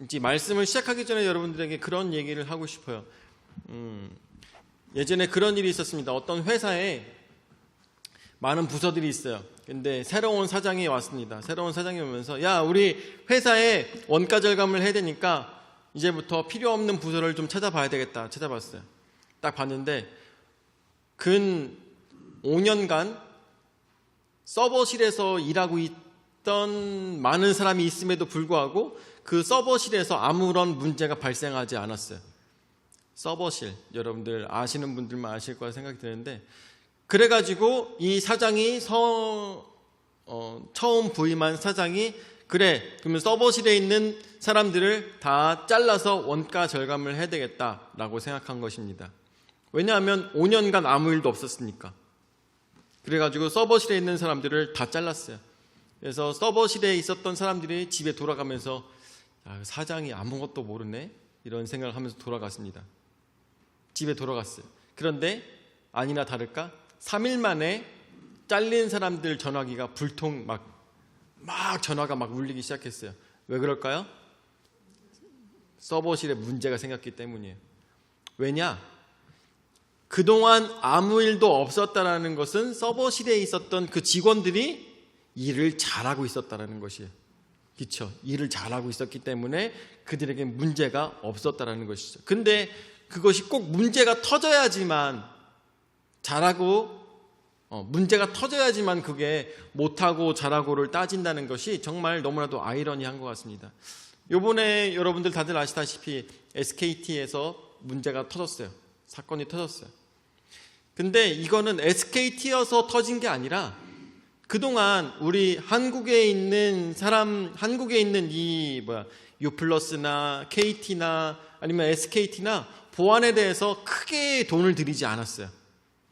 이제 말씀을 시작하기 전에 여러분들에게 그런 얘기를 하고 싶어요. 예전에 그런 일이 있었습니다. 어떤 회사에 많은 부서들이 있어요. 근데 새로운 사장이 왔습니다. 새로운 사장이 오면서 야, 우리 회사에 원가 절감을 해야 되니까 이제부터 필요 없는 부서를 좀 찾아봐야 되겠다. 찾아봤어요. 딱 봤는데 근 5년간 서버실에서 일하고 있던 많은 사람이 있음에도 불구하고 그 서버실에서 아무런 문제가 발생하지 않았어요. 서버실, 여러분들 아시는 분들만 아실 거라 생각이 드는데, 그래가지고 이 사장이 처음 부임한 사장이 그래, 그러면 서버실에 있는 사람들을 다 잘라서 원가 절감을 해야 되겠다라고 생각한 것입니다. 왜냐하면 5년간 아무 일도 없었으니까. 그래가지고 서버실에 있는 사람들을 다 잘랐어요. 그래서 서버실에 있었던 사람들이 집에 돌아가면서 야, 사장이 아무것도 모르네? 이런 생각을 하면서 돌아갔습니다. 집에 돌아갔어요. 그런데 아니나 다를까 3일 만에 잘린 사람들 전화기가 불통 막 전화가 막 울리기 시작했어요. 왜 그럴까요? 서버실에 문제가 생겼기 때문이에요. 왜냐? 그동안 아무 일도 없었다라는 것은 서버실에 있었던 그 직원들이 일을 잘하고 있었다라는 것이에요. 그렇죠? 일을 잘하고 있었기 때문에 그들에게 문제가 없었다라는 것이죠. 근데 그것이 꼭 문제가 터져야지만 잘하고 문제가 터져야지만 그게 못하고 잘하고를 따진다는 것이 정말 너무나도 아이러니한 것 같습니다. 요번에 여러분들 다들 아시다시피 SKT에서 문제가 터졌어요. 사건이 터졌어요. 근데 이거는 SKT여서 터진 게 아니라 그동안 우리 한국에 있는 U+나 KT나 아니면 SKT나 보안에 대해서 크게 돈을 들이지 않았어요.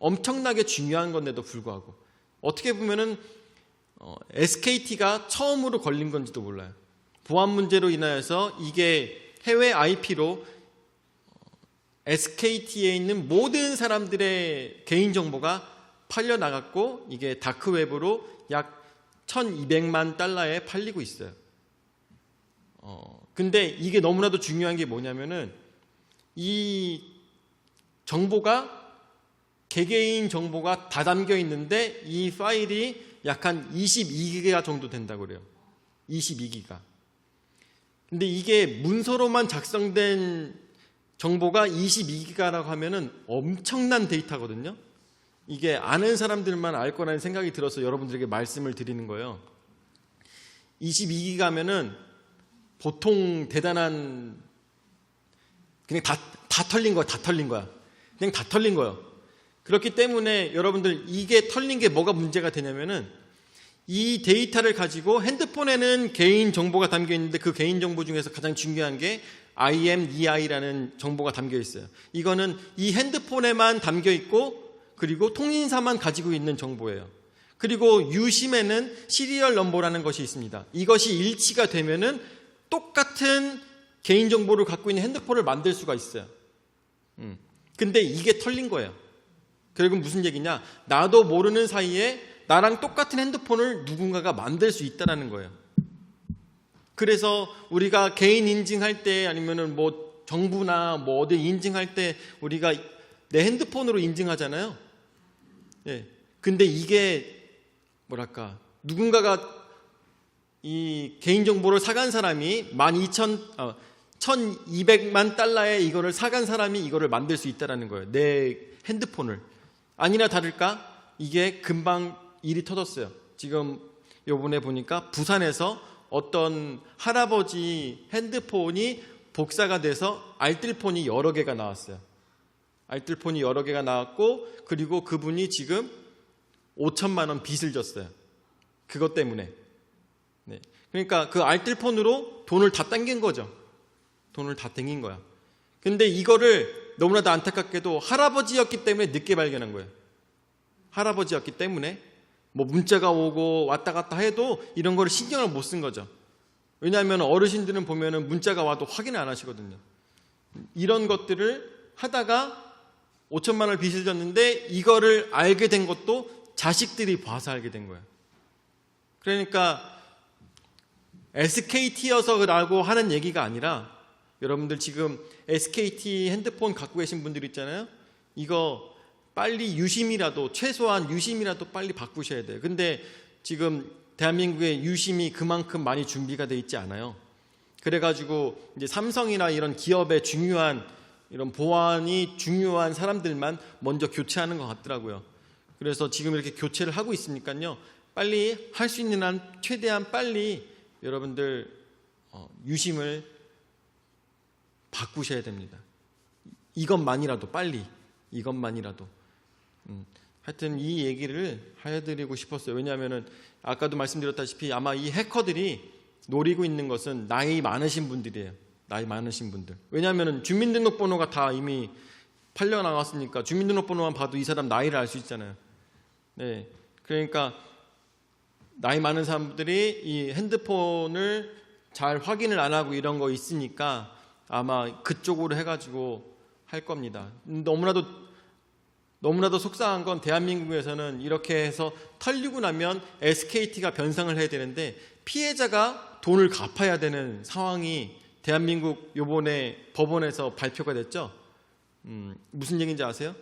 엄청나게 중요한 건데도 불구하고 어떻게 보면은 SKT가 처음으로 걸린 건지도 몰라요. 보안 문제로 인하여서 이게 해외 IP로 SKT에 있는 모든 사람들의 개인정보가 팔려나갔고 이게 다크웹으로 약 1200만 달러에 팔리고 있어요. 근데 이게 너무나도 중요한 게 뭐냐면은 이 정보가 개개인 정보가 다 담겨 있는데 이 파일이 약 한 22기가 정도 된다고 그래요. 22기가. 근데 이게 문서로만 작성된 정보가 22기가라고 하면은 엄청난 데이터거든요. 이게 아는 사람들만 알 거라는 생각이 들어서 여러분들에게 말씀을 드리는 거예요. 22기가면은 보통 대단한 그냥 다 털린 거야. 다 털린 거야. 그냥 다 털린 거예요. 그렇기 때문에 여러분들 이게 털린 게 뭐가 문제가 되냐면은 이 데이터를 가지고 핸드폰에는 개인 정보가 담겨 있는데 그 개인 정보 중에서 가장 중요한 게 IMEI라는 정보가 담겨 있어요. 이거는 이 핸드폰에만 담겨 있고 그리고 통신사만 가지고 있는 정보예요. 그리고 유심에는 시리얼 넘버라는 것이 있습니다. 이것이 일치가 되면은 똑같은 개인정보를 갖고 있는 핸드폰을 만들 수가 있어요. 근데 이게 털린 거예요. 결국은 무슨 얘기냐? 나도 모르는 사이에 나랑 똑같은 핸드폰을 누군가가 만들 수 있다는 거예요. 그래서 우리가 개인 인증할 때 아니면은 뭐 정부나 뭐 어디 인증할 때 우리가 내 핸드폰으로 인증하잖아요. 예. 근데 이게 뭐랄까? 누군가가 이 개인정보를 사간 사람이 1200만 달러에 이거를 사간 사람이 이거를 만들 수 있다는 거예요. 내 핸드폰을. 아니나 다를까 이게 금방 일이 터졌어요. 지금 요번에 보니까 부산에서 어떤 할아버지 핸드폰이 복사가 돼서 알뜰폰이 여러 개가 나왔어요. 알뜰폰이 여러 개가 나왔고 그리고 그분이 지금 5천만 원 빚을 졌어요. 그것 때문에. 네. 그러니까 그 알뜰폰으로 돈을 다 땡긴 거죠. 돈을 다 땡긴 거야. 근데 이거를 너무나도 안타깝게도 할아버지였기 때문에 늦게 발견한 거예요. 할아버지였기 때문에 뭐 문자가 오고 왔다 갔다 해도 이런 거를 신경을 못 쓴 거죠. 왜냐하면 어르신들은 보면은 문자가 와도 확인을 안 하시거든요. 이런 것들을 하다가 5천만 원을 빚을 졌는데 이거를 알게 된 것도 자식들이 봐서 알게 된 거예요. 그러니까 SKT여서라고 하는 얘기가 아니라, 여러분들 지금 SKT 핸드폰 갖고 계신 분들 있잖아요. 이거 빨리 유심이라도, 최소한 유심이라도 빨리 바꾸셔야 돼요. 근데 지금 대한민국의 유심이 그만큼 많이 준비가 돼 있지 않아요. 그래가지고 이제 삼성이나 이런 기업의 중요한 이런 보안이 중요한 사람들만 먼저 교체하는 것 같더라고요. 그래서 지금 이렇게 교체를 하고 있으니까요. 빨리 할 수 있는 한 최대한 빨리 여러분들 유심을 바꾸셔야 됩니다. 이것만이라도 빨리, 이것만이라도. 하여튼 이 얘기를 해드리고 싶었어요. 왜냐하면은 아까도 말씀드렸다시피 아마 이 해커들이 노리고 있는 것은 나이 많으신 분들이에요. 나이 많으신 분들. 왜냐하면은 주민등록번호가 다 이미 팔려 나갔으니까 주민등록번호만 봐도 이 사람 나이를 알 수 있잖아요. 네, 그러니까 나이 많은 사람들이 이 핸드폰을 잘 확인을 안 하고 이런 거 있으니까 아마 그쪽으로 해가지고 할 겁니다. 너무나도 속상한 건 대한민국에서는 이렇게 해서 털리고 나면 SKT가 변상을 해야 되는데 피해자가 돈을 갚아야 되는 상황이 대한민국 요번에 법원에서 발표가 됐죠. 무슨 얘기인지 아세요?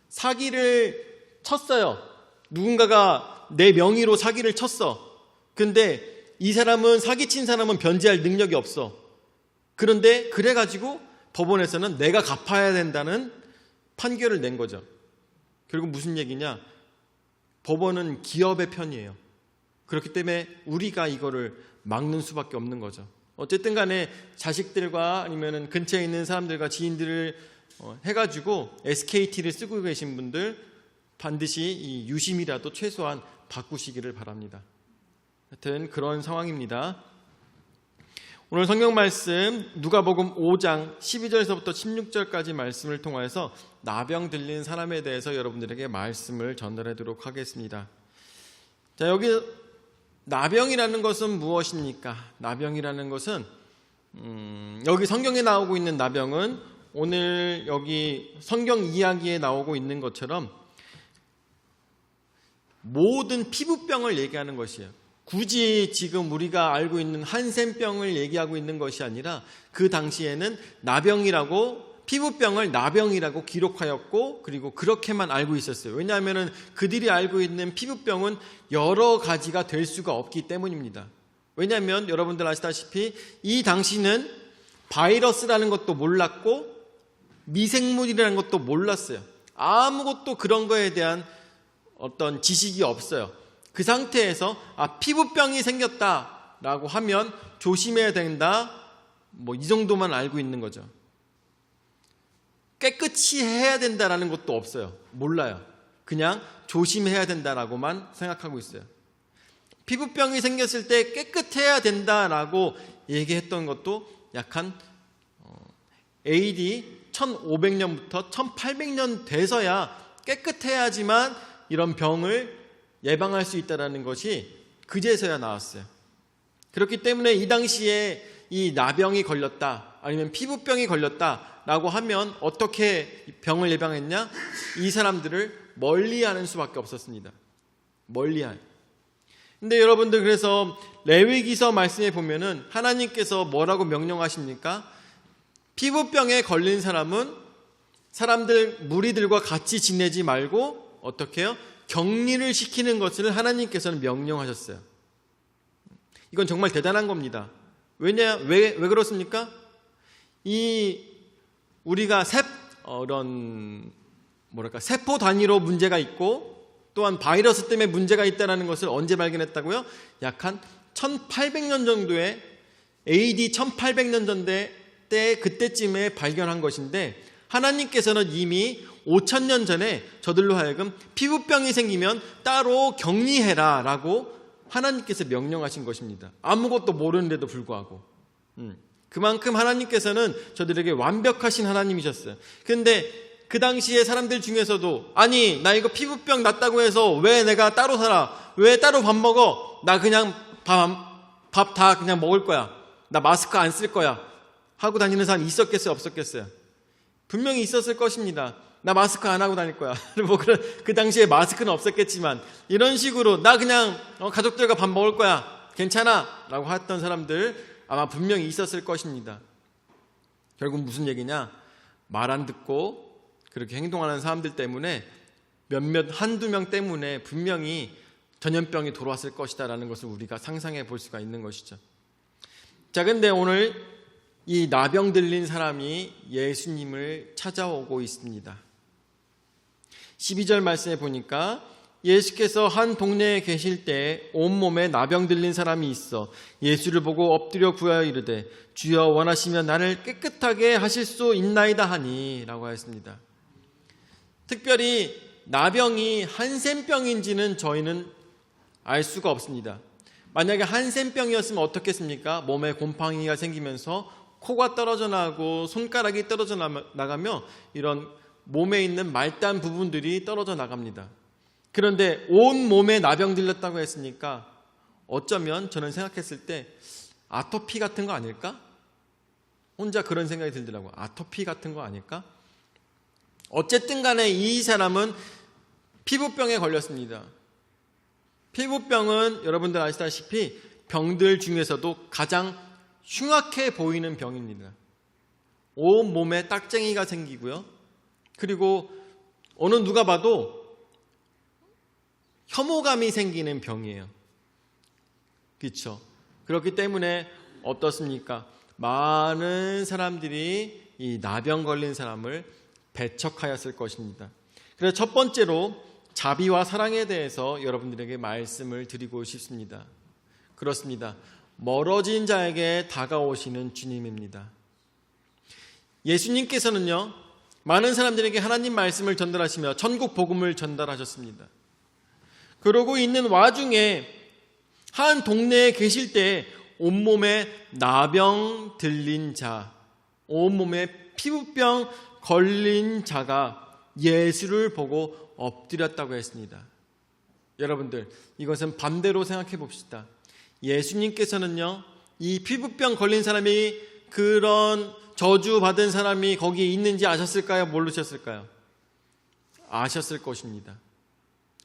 사기를 쳤어요. 누군가가 내 명의로 사기를 쳤어. 근데 이 사람은, 사기친 사람은 변제할 능력이 없어. 그런데 그래가지고 법원에서는 내가 갚아야 된다는 판결을 낸 거죠. 결국 무슨 얘기냐? 법원은 기업의 편이에요. 그렇기 때문에 우리가 이거를 막는 수밖에 없는 거죠. 어쨌든 간에 자식들과 아니면 근처에 있는 사람들과 지인들을 해가지고 SKT를 쓰고 계신 분들 반드시 이 유심이라도 최소한 바꾸시기를 바랍니다. 하여튼 그런 상황입니다. 오늘 성경 말씀 누가복음 5장 12절에서부터 16절까지 말씀을 통해서 나병 들린 사람에 대해서 여러분들에게 말씀을 전달하도록 하겠습니다. 자, 여기 나병이라는 것은 무엇입니까? 나병이라는 것은 여기 성경에 나오고 있는 나병은 오늘 여기 성경 이야기에 나오고 있는 것처럼 모든 피부병을 얘기하는 것이에요. 굳이 지금 우리가 알고 있는 한센병을 얘기하고 있는 것이 아니라 그 당시에는 나병이라고, 피부병을 나병이라고 기록하였고 그리고 그렇게만 알고 있었어요. 왜냐하면 그들이 알고 있는 피부병은 여러 가지가 될 수가 없기 때문입니다. 왜냐하면 여러분들 아시다시피 이 당시는 바이러스라는 것도 몰랐고 미생물이라는 것도 몰랐어요. 아무것도 그런 거에 대한 어떤 지식이 없어요. 그 상태에서 피부병이 생겼다라고 하면 조심해야 된다, 이 정도만 알고 있는 거죠. 깨끗이 해야 된다라는 것도 없어요. 몰라요. 그냥 조심해야 된다라고만 생각하고 있어요. 피부병이 생겼을 때 깨끗해야 된다라고 얘기했던 것도 약 한 AD 1500년부터 1800년 돼서야 깨끗해야지만 이런 병을 예방할 수 있다는 것이 그제서야 나왔어요. 그렇기 때문에 이 당시에 이 나병이 걸렸다 아니면 피부병이 걸렸다라고 하면 어떻게 병을 예방했냐? 이 사람들을 멀리하는 수밖에 없었습니다. 멀리할. 근데 여러분들, 그래서 레위기서 말씀에 보면은 하나님께서 뭐라고 명령하십니까? 피부병에 걸린 사람은 사람들, 무리들과 같이 지내지 말고 어떻게 해요? 격리를 시키는 것을 하나님께서는 명령하셨어요. 이건 정말 대단한 겁니다. 왜 그렇습니까? 우리가 세포 단위로 문제가 있고 또한 바이러스 때문에 문제가 있다는 것을 언제 발견했다고요? 약 한 1800년 정도에 AD 1800년 전대 그때쯤에 발견한 것인데 하나님께서는 이미 5000년 전에 저들로 하여금 피부병이 생기면 따로 격리해라 라고 하나님께서 명령하신 것입니다. 아무것도 모르는데도 불구하고. 그만큼 하나님께서는 저들에게 완벽하신 하나님이셨어요. 그런데 그 당시에 사람들 중에서도 아니, 나 이거 피부병 났다고 해서 왜 내가 따로 살아? 왜 따로 밥 먹어? 나 그냥 밥 다 그냥 먹을 거야. 나 마스크 안 쓸 거야. 하고 다니는 사람이 있었겠어요? 없었겠어요? 분명히 있었을 것입니다. 나 마스크 안 하고 다닐 거야. 그 당시에 마스크는 없었겠지만 이런 식으로 나 그냥 가족들과 밥 먹을 거야 괜찮아 라고 했던 사람들 아마 분명히 있었을 것입니다. 결국 무슨 얘기냐? 말 안 듣고 그렇게 행동하는 사람들 때문에 한두 명 때문에 분명히 전염병이 돌아왔을 것이다 라는 것을 우리가 상상해 볼 수가 있는 것이죠. 자, 근데 오늘 이 나병 들린 사람이 예수님을 찾아오고 있습니다. 12절 말씀에 보니까 예수께서 한 동네에 계실 때 온몸에 나병 들린 사람이 있어 예수를 보고 엎드려 구하여 이르되 주여 원하시면 나를 깨끗하게 하실 수 있나이다 하니 라고 하였습니다. 특별히 나병이 한센병인지는 저희는 알 수가 없습니다. 만약에 한센병이었으면 어떻겠습니까? 몸에 곰팡이가 생기면서 코가 떨어져 나가고 손가락이 떨어져 나가며 이런 몸에 있는 말단 부분들이 떨어져 나갑니다. 그런데 온 몸에 나병 들렸다고 했으니까 어쩌면 저는 생각했을 때 아토피 같은 거 아닐까? 혼자 그런 생각이 들더라고요. 아토피 같은 거 아닐까? 어쨌든 간에 이 사람은 피부병에 걸렸습니다. 피부병은 여러분들 아시다시피 병들 중에서도 가장 흉악해 보이는 병입니다. 온 몸에 딱쟁이가 생기고요. 그리고 어느 누가 봐도 혐오감이 생기는 병이에요. 그렇죠? 그렇기 때문에 어떻습니까? 많은 사람들이 이 나병 걸린 사람을 배척하였을 것입니다. 그래서 첫 번째로 자비와 사랑에 대해서 여러분들에게 말씀을 드리고 싶습니다. 그렇습니다. 멀어진 자에게 다가오시는 주님입니다. 예수님께서는요, 많은 사람들에게 하나님 말씀을 전달하시며 천국 복음을 전달하셨습니다. 그러고 있는 와중에 한 동네에 계실 때 온몸에 나병 들린 자, 온몸에 피부병 걸린 자가 예수를 보고 엎드렸다고 했습니다. 여러분들, 이것은 반대로 생각해 봅시다. 예수님께서는요, 이 피부병 걸린 사람이, 그런 저주받은 사람이 거기에 있는지 아셨을까요? 모르셨을까요? 아셨을 것입니다.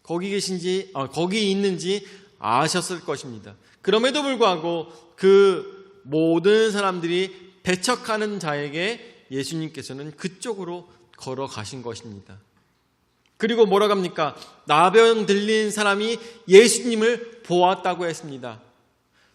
거기 있는지 아셨을 것입니다. 그럼에도 불구하고 그 모든 사람들이 배척하는 자에게 예수님께서는 그쪽으로 걸어가신 것입니다. 그리고 뭐라고 합니까? 나병 들린 사람이 예수님을 보았다고 했습니다.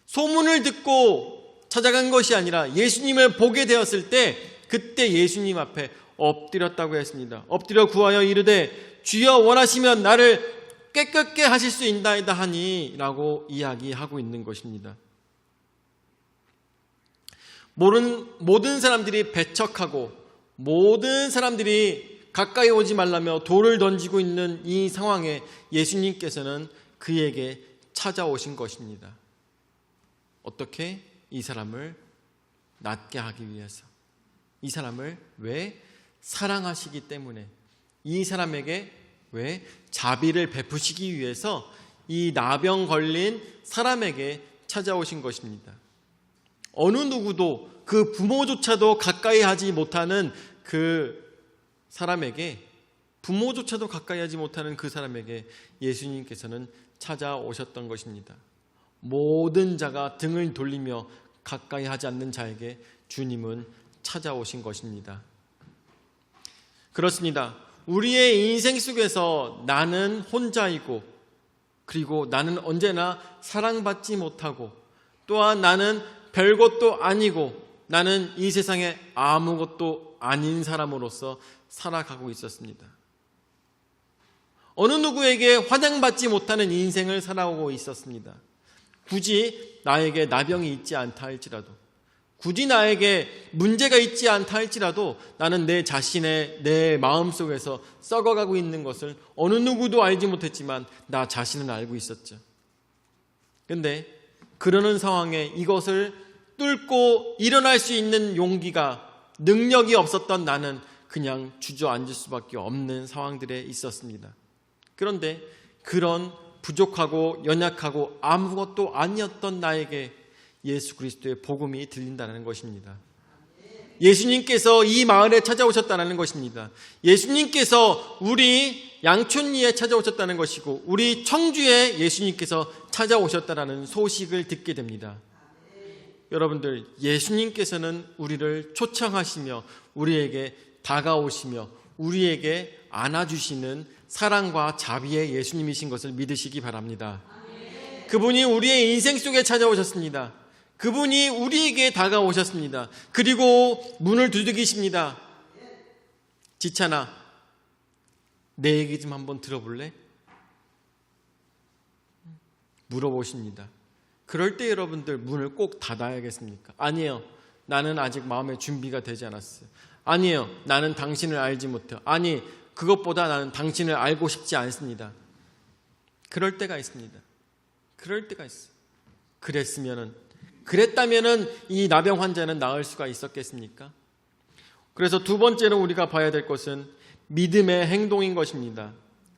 소문을 듣고 찾아간 것이 아니라 예수님을 보게 되었을 때 그때 예수님 앞에 엎드렸다고 했습니다. 엎드려 구하여 이르되 주여 원하시면 나를 깨끗게 하실 수 있나이다 하니 라고 이야기하고 있는 것입니다. 모든 사람들이 배척하고 모든 사람들이 가까이 오지 말라며 돌을 던지고 있는 이 상황에 예수님께서는 그에게 찾아오신 것입니다. 어떻게? 이 사람을 낫게 하기 위해서. 이 사람을 왜? 사랑하시기 때문에. 이 사람에게 왜? 자비를 베푸시기 위해서 이 나병 걸린 사람에게 찾아오신 것입니다. 어느 누구도, 그 부모조차도 가까이 하지 못하는 그 사람에게, 부모조차도 가까이 하지 못하는 그 사람에게 예수님께서는 찾아오셨던 것입니다. 모든 자가 등을 돌리며 가까이 하지 않는 자에게 주님은 찾아오신 것입니다. 그렇습니다. 우리의 인생 속에서 나는 혼자이고, 그리고 나는 언제나 사랑받지 못하고, 또한 나는 별것도 아니고, 나는 이 세상에 아무것도 아닌 사람으로서 살아가고 있었습니다. 어느 누구에게 환영받지 못하는 인생을 살아오고 있었습니다. 굳이 나에게 나병이 있지 않다 할지라도, 굳이 나에게 문제가 있지 않다 할지라도 나는 내 자신의, 내 마음속에서 썩어가고 있는 것을 어느 누구도 알지 못했지만 나 자신은 알고 있었죠. 그런데 그러는 상황에 이것을 뚫고 일어날 수 있는 용기가, 능력이 없었던 나는 그냥 주저앉을 수밖에 없는 상황들에 있었습니다. 그런데 그런 부족하고 연약하고 아무것도 아니었던 나에게 예수 그리스도의 복음이 들린다는 것입니다. 예수님께서 이 마을에 찾아오셨다는 것입니다. 예수님께서 우리 양촌리에 찾아오셨다는 것이고 우리 청주에 예수님께서 찾아오셨다는 소식을 듣게 됩니다. 여러분들, 예수님께서는 우리를 초청하시며 우리에게 다가오시며 우리에게 안아주시는 사랑과 자비의 예수님이신 것을 믿으시기 바랍니다. 그분이 우리의 인생 속에 찾아오셨습니다. 그분이 우리에게 다가오셨습니다. 그리고 문을 두드리십니다. 지찬아, 내 얘기 좀 한번 들어볼래? 물어보십니다. 그럴 때 여러분들 문을 꼭 닫아야겠습니까? 아니에요. 나는 아직 마음의 준비가 되지 않았어요. 아니에요. 나는 당신을 알지 못해요. 아니, 그것보다 나는 당신을 알고 싶지 않습니다. 그럴 때가 있습니다. 그럴 때가 있어요. 그랬다면은 이 나병 환자는 나을 수가 있었겠습니까? 그래서 두 번째로 우리가 봐야 될 것은 믿음의 행동인 것입니다.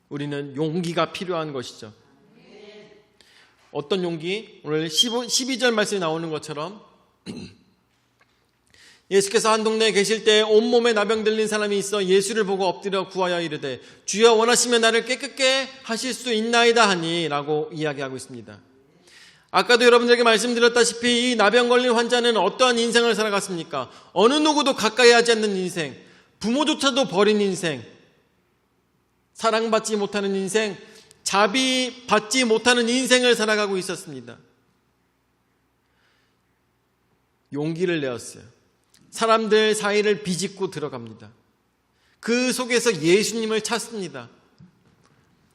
우리는 용기가 필요한 것이죠. 어떤 용기? 오늘 12절 말씀에 나오는 것처럼 예수께서 한 동네에 계실 때 온몸에 나병 들린 사람이 있어 예수를 보고 엎드려 구하여 이르되 주여 원하시면 나를 깨끗게 하실 수 있나이다 하니 라고 이야기하고 있습니다. 아까도 여러분들에게 말씀드렸다시피 이 나병 걸린 환자는 어떠한 인생을 살아갔습니까? 어느 누구도 가까이 하지 않는 인생, 부모조차도 버린 인생, 사랑받지 못하는 인생, 자비받지 못하는 인생을 살아가고 있었습니다. 용기를 내었어요. 사람들 사이를 비집고 들어갑니다. 그 속에서 예수님을 찾습니다.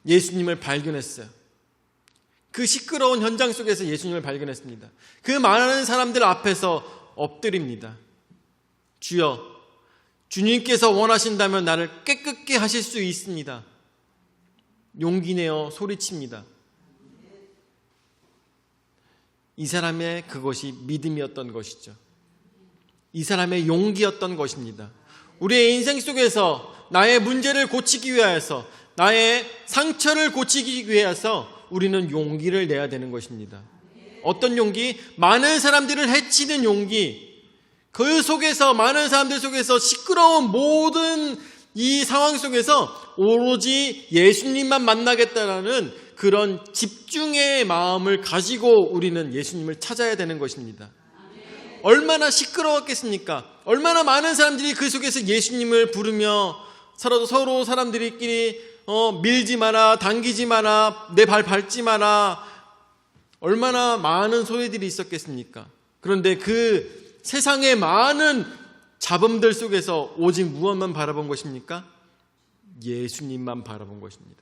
예수님을 발견했어요. 그 시끄러운 현장 속에서 예수님을 발견했습니다. 그 많은 사람들 앞에서 엎드립니다. 주여, 주님께서 원하신다면 나를 깨끗게 하실 수 있습니다. 용기 내어 소리칩니다. 이 사람의 그것이 믿음이었던 것이죠. 이 사람의 용기였던 것입니다. 우리의 인생 속에서 나의 문제를 고치기 위해서, 나의 상처를 고치기 위해서 우리는 용기를 내야 되는 것입니다. 어떤 용기? 많은 사람들을 해치는 용기. 그 속에서, 많은 사람들 속에서 시끄러운 모든 이 상황 속에서 오로지 예수님만 만나겠다라는 그런 집중의 마음을 가지고 우리는 예수님을 찾아야 되는 것입니다. 얼마나 시끄러웠겠습니까? 얼마나 많은 사람들이 그 속에서 예수님을 부르며 서로 사람들끼리 밀지 마라, 당기지 마라, 내 발 밟지 마라, 얼마나 많은 소리들이 있었겠습니까? 그런데 그 세상의 많은 잡음들 속에서 오직 무엇만 바라본 것입니까? 예수님만 바라본 것입니다.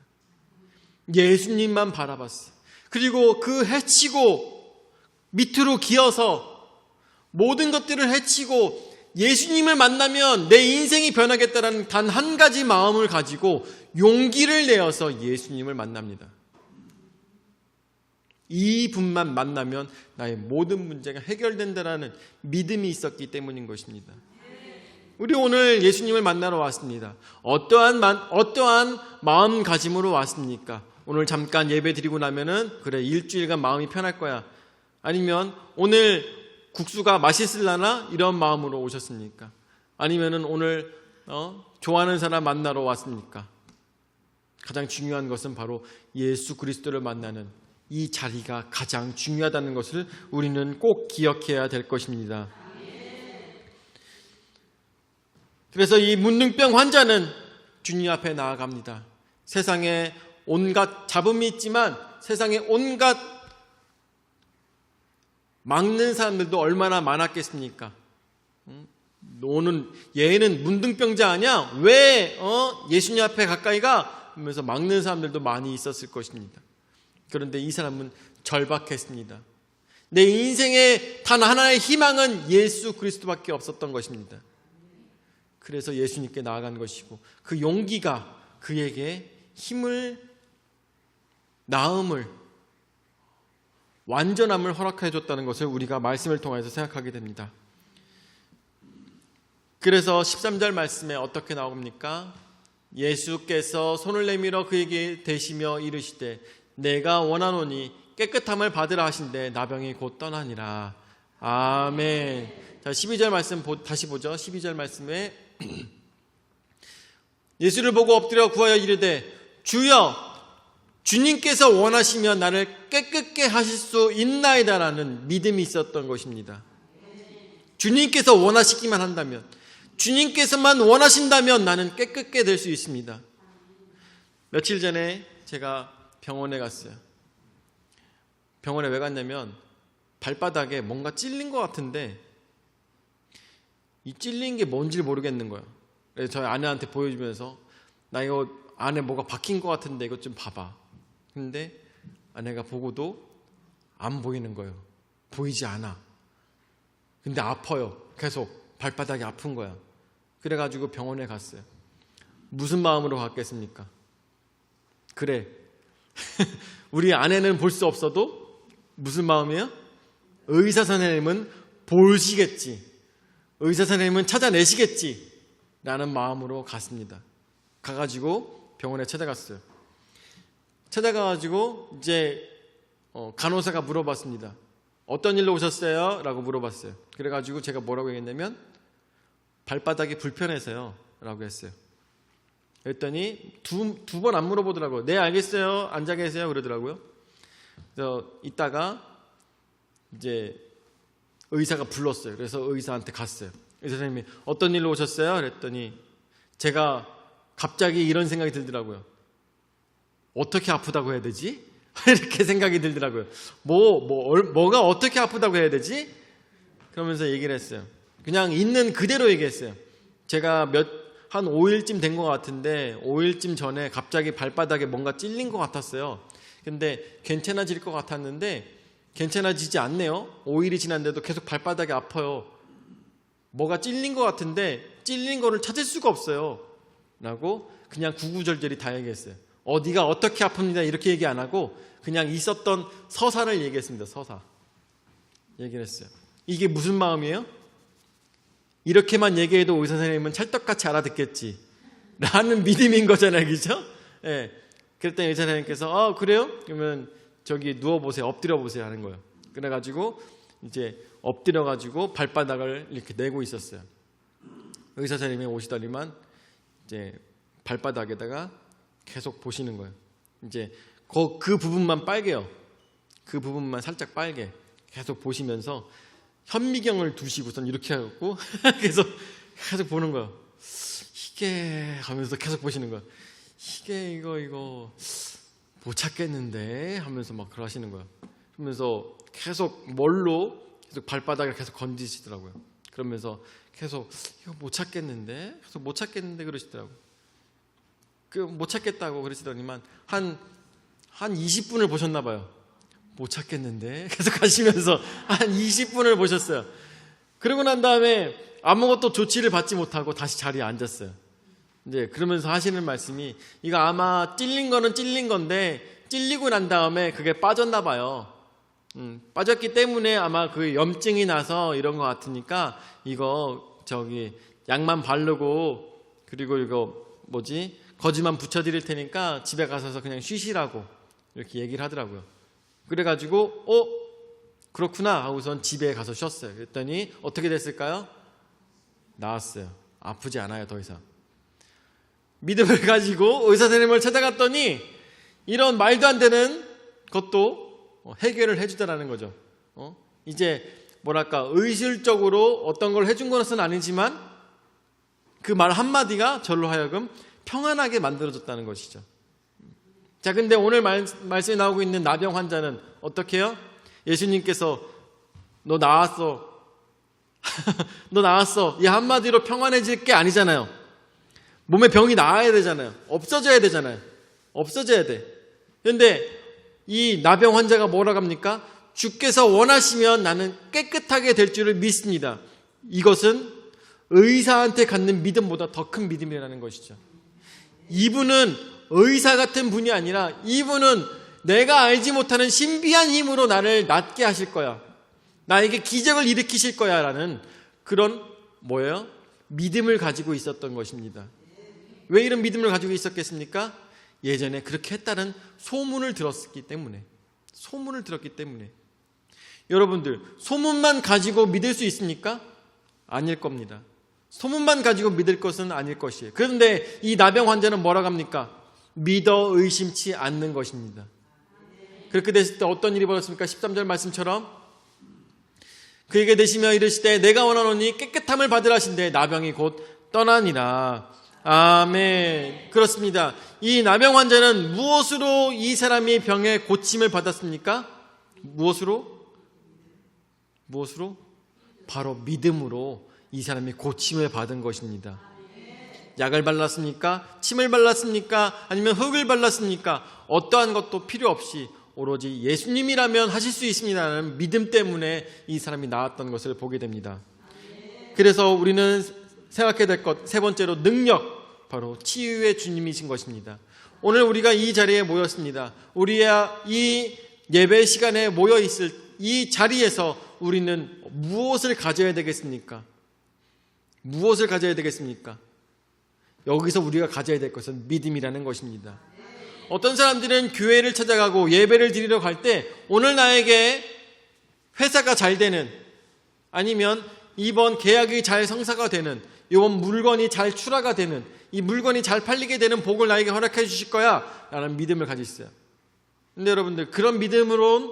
예수님만 바라봤어요. 그리고 그 해치고 밑으로 기어서 모든 것들을 해치고 예수님을 만나면 내 인생이 변하겠다는 단 한 가지 마음을 가지고 용기를 내어서 예수님을 만납니다. 이 분만 만나면 나의 모든 문제가 해결된다라는 믿음이 있었기 때문인 것입니다. 우리 오늘 예수님을 만나러 왔습니다. 어떠한 마음가짐으로 왔습니까? 오늘 잠깐 예배 드리고 나면은 그래, 일주일간 마음이 편할 거야. 아니면 오늘 국수가 맛있을라나 이런 마음으로 오셨습니까? 아니면은 오늘 좋아하는 사람 만나러 왔습니까? 가장 중요한 것은 바로 예수 그리스도를 만나는 이 자리가 가장 중요하다는 것을 우리는 꼭 기억해야 될 것입니다. 그래서 이 문둥병 환자는 주님 앞에 나아갑니다. 세상에 온갖 잡음이 있지만 세상에 온갖 막는 사람들도 얼마나 많았겠습니까? 얘는 문둥병자 아니야? 왜 예수님 앞에 가까이 가? 하면서 막는 사람들도 많이 있었을 것입니다. 그런데 이 사람은 절박했습니다. 내 인생의 단 하나의 희망은 예수 그리스도밖에 없었던 것입니다. 그래서 예수님께 나아간 것이고 그 용기가 그에게 힘을, 나음을, 완전함을 허락해 줬다는 것을 우리가 말씀을 통해서 생각하게 됩니다. 그래서 13절 말씀에 어떻게 나옵니까? 예수께서 손을 내밀어 그에게 대시며 이르시되 내가 원하노니 깨끗함을 받으라 하신대 나병이 곧 떠나니라. 아멘. 자, 12절 말씀 다시 보죠. 12절 말씀에 예수를 보고 엎드려 구하여 이르되 주여, 주님께서 원하시면 나를 깨끗게 하실 수 있나이다라는 믿음이 있었던 것입니다. 주님께서 원하시기만 한다면, 주님께서만 원하신다면 나는 깨끗게 될 수 있습니다. 며칠 전에 제가 병원에 갔어요. 병원에 왜 갔냐면 발바닥에 뭔가 찔린 것 같은데 이 찔린 게 뭔지 모르겠는 거예요. 그래서 저희 아내한테 보여주면서 나 이거 안에 뭐가 박힌 것 같은데 이것 좀 봐봐. 근데 아내가 보고도 안 보이는 거예요. 보이지 않아. 근데 아파요. 계속 발바닥이 아픈 거야. 그래가지고 병원에 갔어요. 무슨 마음으로 갔겠습니까? 그래. 우리 아내는 볼 수 없어도 무슨 마음이에요? 의사 선생님은 보시겠지. 의사 선생님은 찾아내시겠지. 라는 마음으로 갔습니다. 가가지고 병원에 찾아갔어요. 찾아가가지고 이제 간호사가 물어봤습니다. 어떤 일로 오셨어요? 라고 물어봤어요. 그래가지고 제가 뭐라고 했냐면 발바닥이 불편해서요 라고 했어요. 그랬더니 두 번 안 물어보더라고요. 네, 알겠어요. 앉아 계세요. 그러더라고요. 그래서 이따가 이제 의사가 불렀어요. 그래서 의사한테 갔어요. 의사 선생님이 어떤 일로 오셨어요? 그랬더니 제가 갑자기 이런 생각이 들더라고요. 어떻게 아프다고 해야 되지? 이렇게 생각이 들더라고요. 뭐가 어떻게 아프다고 해야 되지? 그러면서 얘기를 했어요. 그냥 있는 그대로 얘기했어요. 제가 한 5일쯤 된 것 같은데 5일쯤 전에 갑자기 발바닥에 뭔가 찔린 것 같았어요. 근데 괜찮아질 것 같았는데 괜찮아지지 않네요. 5일이 지났는데도 계속 발바닥이 아파요. 뭐가 찔린 것 같은데 찔린 거를 찾을 수가 없어요. 라고 그냥 구구절절히 다 얘기했어요. 어디가 어떻게 아픕니다 이렇게 얘기 안 하고 그냥 있었던 서사를 얘기했습니다. 서사 얘기를 했어요. 이게 무슨 마음이에요? 이렇게만 얘기해도 의사 선생님은 찰떡같이 알아듣겠지 라는 믿음인 거잖아요. 그죠? 예. 그랬더니 의사 선생님께서 그래요? 그러면 저기 누워보세요. 엎드려보세요 하는 거예요. 그래가지고 이제 엎드려가지고 발바닥을 이렇게 내고 있었어요. 의사 선생님이 오시더니만 이제 발바닥에다가 계속 보시는 거예요. 이제 그 부분만 빨개요. 그 부분만 살짝 빨개. 계속 보시면서 현미경을 두시고선 이렇게 하고 계속 보는 거예요. 이게 하면서 계속 보시는 거예요. 이게 이거 못 찾겠는데 하면서 막 그러시는 거예요. 그러면서 계속 계속 발바닥을 계속 건지시더라고요. 그러면서 계속 이거 못 찾겠는데 그러시더라고요. 못 찾겠다고 그러시더니만 한 20분을 보셨나 봐요. 못 찾겠는데 계속 하시면서 한 20분을 보셨어요. 그러고 난 다음에 아무것도 조치를 받지 못하고 다시 자리에 앉았어요. 이제 그러면서 하시는 말씀이 이거 아마 찔린 거는 찔린 건데 찔리고 난 다음에 그게 빠졌나 봐요. 빠졌기 때문에 아마 그 염증이 나서 이런 것 같으니까 이거 약만 바르고 그리고 이거 거즈만 붙여드릴 테니까 집에 가셔서 그냥 쉬시라고 이렇게 얘기를 하더라고요. 그래가지고 그렇구나 하고선 집에 가서 쉬었어요. 그랬더니 어떻게 됐을까요? 나았어요. 아프지 않아요. 더 이상. 믿음을 가지고 의사 선생님을 찾아갔더니 이런 말도 안 되는 것도 해결을 해주더라는 거죠. 이제 의술적으로 어떤 걸 해준 것은 아니지만 그 말 한마디가 저로 하여금 평안하게 만들어졌다는 것이죠. 자, 근데 오늘 말씀에 나오고 있는 나병 환자는 어떻게 해요? 예수님께서 너 나았어. 너 나았어. 이 한마디로 평안해질 게 아니잖아요. 몸에 병이 나아야 되잖아요. 없어져야 되잖아요. 없어져야 돼. 그런데 이 나병 환자가 뭐라고 합니까? 주께서 원하시면 나는 깨끗하게 될 줄을 믿습니다. 이것은 의사한테 갖는 믿음보다 더 큰 믿음이라는 것이죠. 이분은 의사 같은 분이 아니라 이분은 내가 알지 못하는 신비한 힘으로 나를 낫게 하실 거야. 나에게 기적을 일으키실 거야 라는 그런 믿음을 가지고 있었던 것입니다. 왜 이런 믿음을 가지고 있었겠습니까? 예전에 그렇게 했다는 소문을 들었기 때문에. 여러분들, 소문만 가지고 믿을 수 있습니까? 아닐 겁니다. 소문만 가지고 믿을 것은 아닐 것이에요. 그런데 이 나병 환자는 뭐라고 합니까? 믿어 의심치 않는 것입니다. 그렇게 됐을 때 어떤 일이 벌어졌습니까? 13절 말씀처럼 그에게 대시며 이르시되 내가 원하노니 깨끗함을 받으라 하신대 나병이 곧 떠나니라. 아멘. 그렇습니다. 이 나병 환자는 무엇으로 이 사람이 병의 고침을 받았습니까? 무엇으로? 바로 믿음으로 이 사람이 고침을 받은 것입니다. 약을 발랐습니까? 침을 발랐습니까? 아니면 흙을 발랐습니까? 어떠한 것도 필요 없이 오로지 예수님이라면 하실 수 있습니다라는 믿음 때문에 이 사람이 나았던 것을 보게 됩니다. 그래서 우리는 생각해야 될 것 세 번째로 능력, 바로 치유의 주님이신 것입니다. 오늘 우리가 이 자리에 모였습니다. 우리야 이 예배 시간에 모여 있을 이 자리에서 우리는 무엇을 가져야 되겠습니까? 무엇을 가져야 되겠습니까? 여기서 우리가 가져야 될 것은 믿음이라는 것입니다. 어떤 사람들은 교회를 찾아가고 예배를 드리러 갈 때 오늘 나에게 회사가 잘 되는, 아니면 이번 계약이 잘 성사가 되는, 이번 물건이 잘 출하가 되는, 이 물건이 잘 팔리게 되는 복을 나에게 허락해 주실 거야 라는 믿음을 가지고 있어요. 근데 여러분들, 그런 믿음으로는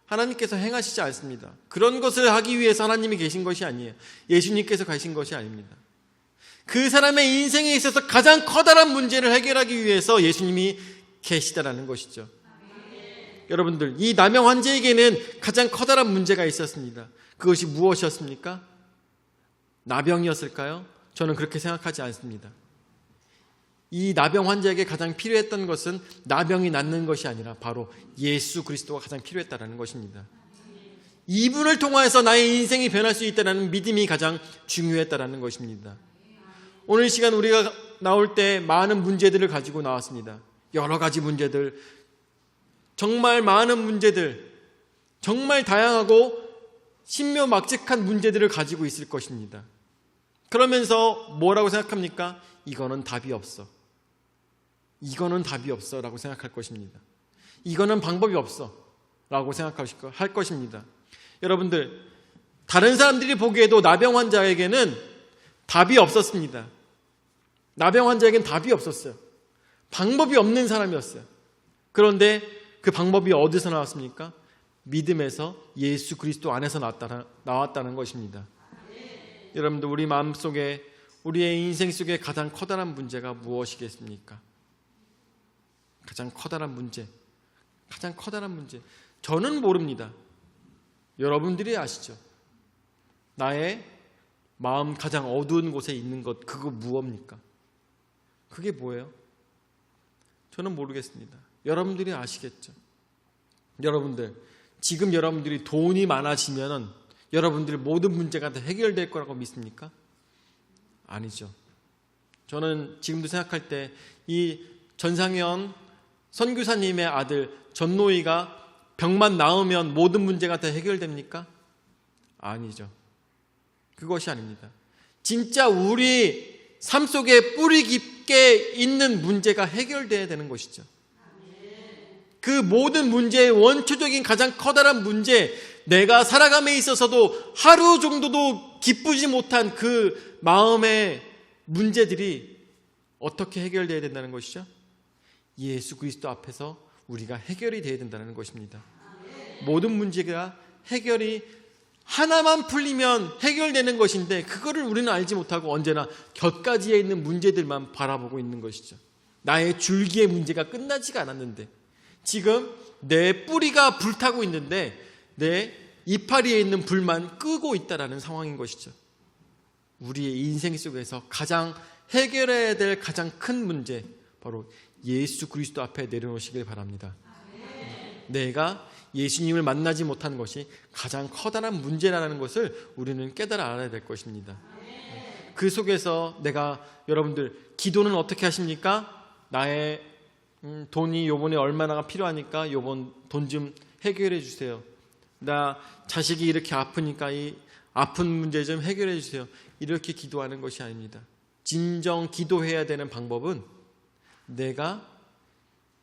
하나님께서 행하시지 않습니다. 그런 것을 하기 위해서 하나님이 계신 것이 아니에요. 예수님께서 가신 것이 아닙니다. 그 사람의 인생에 있어서 가장 커다란 문제를 해결하기 위해서 예수님이 계시다라는 것이죠. 여러분들, 이 나병 환자에게는 가장 커다란 문제가 있었습니다. 그것이 무엇이었습니까? 나병이었을까요? 저는 그렇게 생각하지 않습니다. 이 나병 환자에게 가장 필요했던 것은 나병이 낫는 것이 아니라 바로 예수 그리스도가 가장 필요했다는 것입니다. 이분을 통해서 나의 인생이 변할 수 있다는 믿음이 가장 중요했다는 것입니다. 오늘 시간 우리가 나올 때 많은 문제들을 가지고 나왔습니다. 여러 가지 문제들, 정말 많은 문제들, 정말 다양하고 신묘막측한 문제들을 가지고 있을 것입니다. 그러면서 뭐라고 생각합니까? 이거는 답이 없어. 이거는 답이 없어 라고 생각할 것입니다. 이거는 방법이 없어 라고 생각할 것입니다. 여러분들, 다른 사람들이 보기에도 나병 환자에게는 답이 없었습니다. 나병 환자에게는 답이 없었어요. 방법이 없는 사람이었어요. 그런데 그 방법이 어디서 나왔습니까? 믿음에서 예수 그리스도 안에서 나왔다는 것입니다. 여러분들, 우리 마음속에, 우리의 인생 속에 가장 커다란 문제가 무엇이겠습니까? 가장 커다란 문제. 저는 모릅니다. 여러분들이 아시죠? 나의 마음 가장 어두운 곳에 있는 것, 그거 무엇입니까? 그게 뭐예요? 저는 모르겠습니다. 여러분들이 아시겠죠? 여러분들, 지금 여러분들이 돈이 많아지면 여러분들 모든 문제가 다 해결될 거라고 믿습니까? 아니죠. 저는 지금도 생각할 때 이 전상현 선교사님의 아들 전노이가 병만 나으면 모든 문제가 다 해결됩니까? 아니죠. 그것이 아닙니다. 진짜 우리 삶 속에 뿌리 깊게 있는 문제가 해결돼야 되는 것이죠. 그 모든 문제의 원초적인 가장 커다란 문제, 내가 살아감에 있어서도 하루 정도도 기쁘지 못한 그 마음의 문제들이 어떻게 해결돼야 된다는 것이죠? 예수 그리스도 앞에서 우리가 해결이 돼야 된다는 것입니다. 모든 문제가 해결이 하나만 풀리면 해결되는 것인데, 그거를 우리는 알지 못하고 언제나 곁가지에 있는 문제들만 바라보고 있는 것이죠. 나의 줄기의 문제가 끝나지가 않았는데, 지금 내 뿌리가 불타고 있는데 내 이파리에 있는 불만 끄고 있다라는 상황인 것이죠. 우리의 인생 속에서 가장 해결해야 될 가장 큰 문제, 바로 예수 그리스도 앞에 내려놓으시길 바랍니다. 내가 예수님을 만나지 못한 것이 가장 커다란 문제라는 것을 우리는 깨달아 알아야 될 것입니다. 그 속에서 내가, 여러분들, 기도는 어떻게 하십니까? 나의 돈이 요번에 얼마나 필요하니까 요번 돈 좀 해결해 주세요. 나 자식이 이렇게 아프니까 이 아픈 문제 좀 해결해 주세요. 이렇게 기도하는 것이 아닙니다. 진정 기도해야 되는 방법은 내가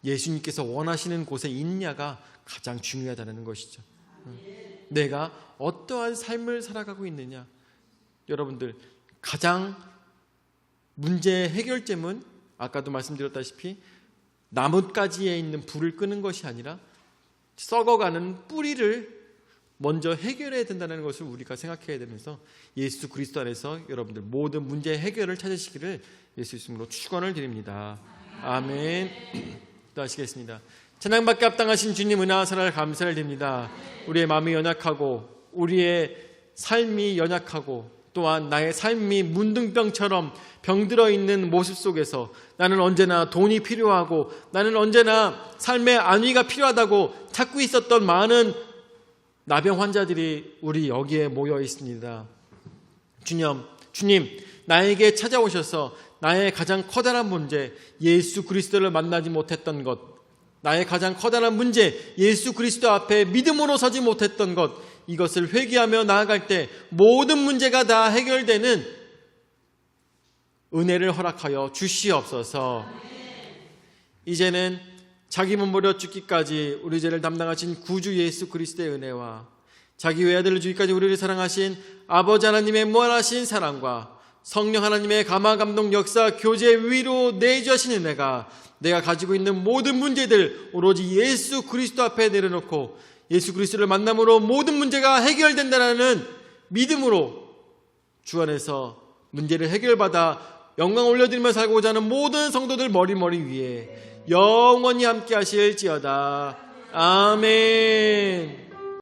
예수님께서 원하시는 곳에 있냐가 가장 중요하다는 것이죠. 내가 어떠한 삶을 살아가고 있느냐. 여러분들, 가장 문제의 해결점은 아까도 말씀드렸다시피 나뭇가지에 있는 불을 끄는 것이 아니라 썩어가는 뿌리를 먼저 해결해야 된다는 것을 우리가 생각해야 되면서 예수 그리스도 안에서 여러분들 모든 문제 해결을 찾으시기를 예수 이름으로 축원을 드립니다. 아멘. 기도하시겠습니다. 찬양받게 합당하신 주님 은혜와 사랑을 감사를 드립니다. 우리의 마음이 연약하고 우리의 삶이 연약하고 또한 나의 삶이 문둥병처럼 병들어 있는 모습 속에서 나는 언제나 돈이 필요하고 나는 언제나 삶의 안위가 필요하다고 찾고 있었던 많은 나병 환자들이 우리 여기에 모여 있습니다. 주님, 나에게 찾아오셔서 나의 가장 커다란 문제, 예수 그리스도를 만나지 못했던 것, 나의 가장 커다란 문제, 예수 그리스도 앞에 믿음으로 서지 못했던 것, 이것을 회개하며 나아갈 때 모든 문제가 다 해결되는 은혜를 허락하여 주시옵소서. 이제는 자기 몸 버려 죽기까지 우리 죄를 담당하신 구주 예수 그리스도의 은혜와 자기 외아들을 주기까지 우리를 사랑하신 아버지 하나님의 무한하신 사랑과 성령 하나님의 감화 감동 역사 교제 위로 내주하신 은혜가 내가 가지고 있는 모든 문제들 오로지 예수 그리스도 앞에 내려놓고 예수 그리스도를 만남으로 모든 문제가 해결된다는 믿음으로 주 안에서 문제를 해결받아 영광 올려드리며 살고자 하는 모든 성도들 머리 위에 영원히 함께 하실지어다. 아멘.